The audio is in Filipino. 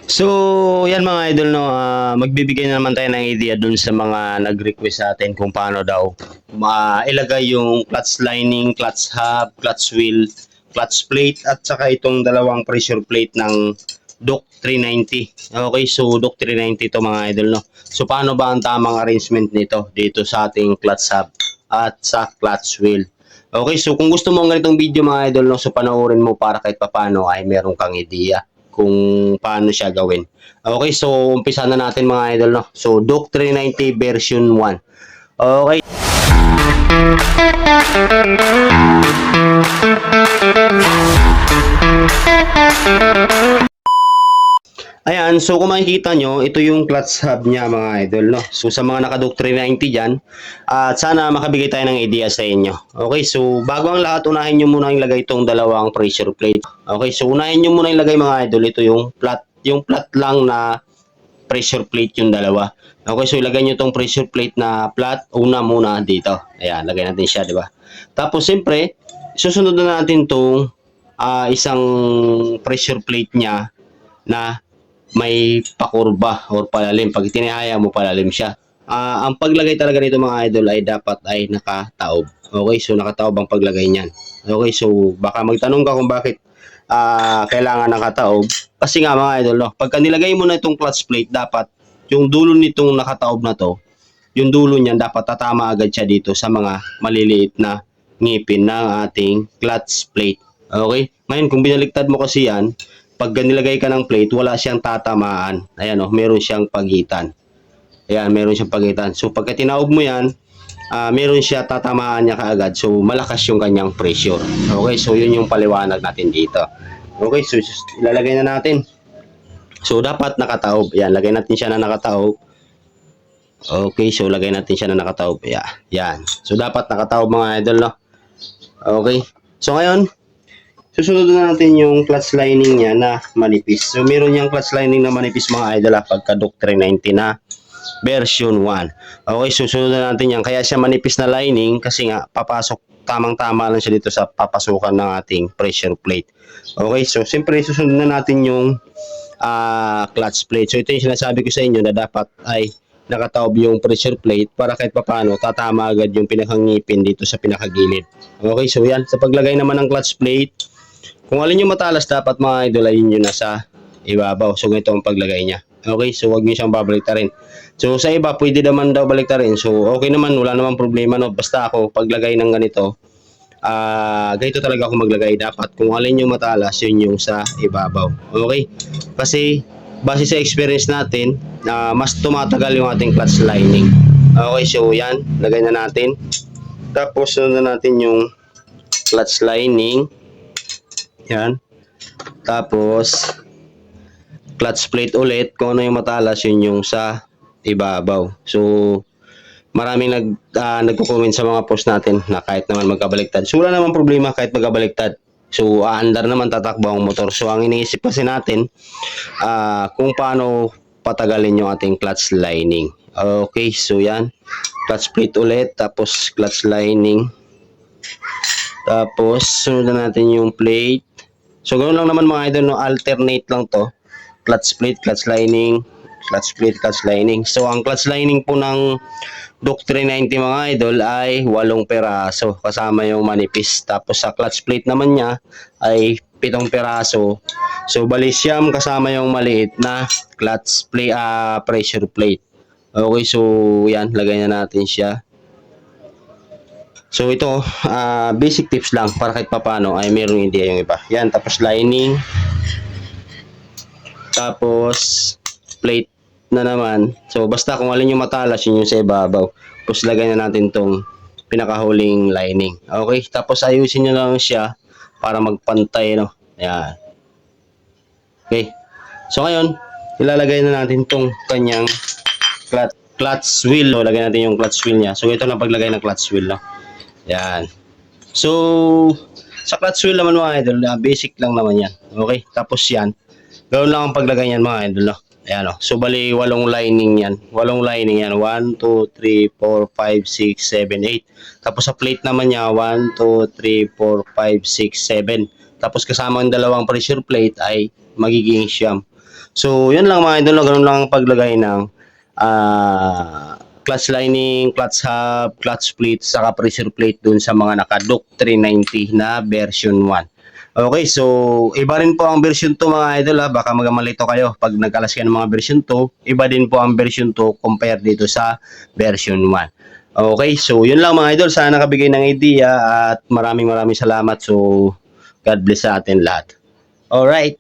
So, yan mga idol, no, magbibigay na naman tayo ng idea dun sa mga nag-request sa atin kung paano daw ilagay yung clutch lining, clutch hub, clutch wheel, clutch plate, at saka itong dalawang pressure plate ng Doc 390. Okay, so Doc 390 to mga idol, no. So, paano ba ang tamang arrangement nito dito sa ating clutch hub at sa clutch wheel? Okay, so kung gusto mo ng ganitong video mga idol, no, so panoorin mo para kahit papano ay meron kang idea kung paano siya gawin. Okay, so umpisa na natin mga idol, no. So Doc 390 version 1. Okay. Ayan, so kung makikita nyo, ito yung clutch hub niya mga idol, no. So sa mga naka-Doc 390 dyan, at sana makabigay tayo ng idea sa inyo. Okay, so bago ang lahat, unahin nyo muna ilagay itong dalawang pressure plate. Okay, so unahin nyo muna ilagay mga idol, ito yung flat lang na pressure plate yung dalawa. Okay, so ilagay nyo itong pressure plate na flat, una muna dito. Ayan, lagay natin siya, di ba? Tapos siyempre, susunod na natin itong isang pressure plate niya na may pakurba or palalim. Pag tinihaya mo, palalim siya. Ang paglagay talaga nito mga idol ay dapat ay nakataob. Okay, so nakataob ang paglagay niyan. Okay, so baka magtanong ka kung bakit kailangan nakataob. Kasi nga mga idol, no, pagka nilagay mo na itong clutch plate, dapat yung dulo nitong nakataob na to, yung dulo niyan dapat tatama agad siya dito sa mga maliliit na ngipin ng ating clutch plate. Okay? Ngayon, kung binaliktad mo kasi yan, pag nilagay ka ng plate, wala siyang tatamaan. Ayan, oh, meron siyang pagitan. Ayan, meron siyang pagitan. So, pagka tinaob mo yan, meron siya, tatamaan niya kaagad. So, malakas yung kanyang pressure. Okay, so yun yung paliwanag natin dito. Okay, so ilalagay na natin. So, dapat nakataob. Ayan, lagay natin siya na nakataob. Okay, so lagay natin siya na nakataob. Yan. So, dapat nakataob mga idol, no? Okay. So, ngayon, susunod na natin yung clutch lining niya na manipis. So, meron niyang clutch lining na manipis mga idol pagka Doc 390 na version 1. Okay, susunod na natin yan. Kaya siya manipis na lining kasi nga papasok, tamang-tama lang siya dito sa papasukan ng ating pressure plate. Okay, so siyempre susunod na natin yung clutch plate. So, ito yung sinasabi ko sa inyo na dapat ay nakataob yung pressure plate para kahit papano tatama agad yung pinakangipin dito sa pinakagilid. Okay, so yan. Sa paglagay naman ng clutch plate, kung alin yung matalas, dapat mga idol ay yun nasa ibabaw. So, ganito ang paglagay niya. Okay, so wag niyo siyang babaliktarin. So, sa iba, pwede naman daw baliktarin. So, okay naman, wala namang problema, no? Basta ako, paglagay ng ganito, ganito talaga ako maglagay. Dapat, kung alin yung matalas, yun yung sa ibabaw. Okay? Kasi, base sa experience natin, mas tumatagal yung ating clutch lining. Okay, so yan, lagay na natin. Tapos, sunod na natin yung clutch lining. Yan. Tapos, clutch plate ulit. Kung ano yung matalas, yun yung sa ibabaw. So, maraming nagko-comment sa mga post natin na kahit naman magkabaliktad. So, wala namang problema kahit magkabaliktad. So, aandar naman tatakbo ang motor. So, ang iniisip kasi natin, kung paano patagalin yung ating clutch lining. Okay, so yan. Clutch plate ulit. Tapos, clutch lining. Tapos, sunod na natin yung plate. So, ganoon lang naman mga idol, no? Alternate lang to. Clutch plate, clutch lining, clutch plate, clutch lining. So, ang clutch lining po ng Doc 390 mga idol ay 8 peraso kasama yung manipis. Tapos, sa clutch plate naman niya ay 7 peraso. So, bali siyam kasama yung maliit na clutch plate, pressure plate. Okay, so yan, lagay na natin siya. So ito, basic tips lang para kahit papano ay mayroong idea yung iba. Yan, tapos lining. Tapos plate na naman. So basta kung alin yung matalas, yun yung sa ibabaw. Tapos lagay na natin tong pinakahuling lining. Okay, tapos ayusin nyo lang siya para magpantay, no? Ayan. Okay. So ngayon, ilalagay na natin tong kanyang clutch wheel. So, lagay natin yung clutch wheel niya. So ito na paglagay ng clutch wheel, no? Yan. So, sa clutch wheel naman mga idol, basic lang naman yan. Okay? Tapos yan, gawin lang ang paglagay yan mga idol. No? Ayan o. So, bali, 8 lining yan. 8 lining yan. 1, 2, 3, 4, 5, 6, 7, 8. Tapos sa plate naman niya, 1, 2, 3, 4, 5, 6, 7. Tapos kasama yung dalawang pressure plate ay magiging siyam. So, yun lang mga idol, ganun lang ang paglagay ng clutch lining, clutch hub, clutch plate, saka pressure plate dun sa mga naka-Duke 390 na version 1. Okay, so iba rin po ang version 2 mga idol ha. Baka magamalito kayo pag nagkalas kayo ng mga version 2. Iba din po ang version 2 compare dito sa version 1. Okay, so yun lang mga idol. Sana nakabigay ng idea at maraming salamat. So God bless sa atin lahat. Alright.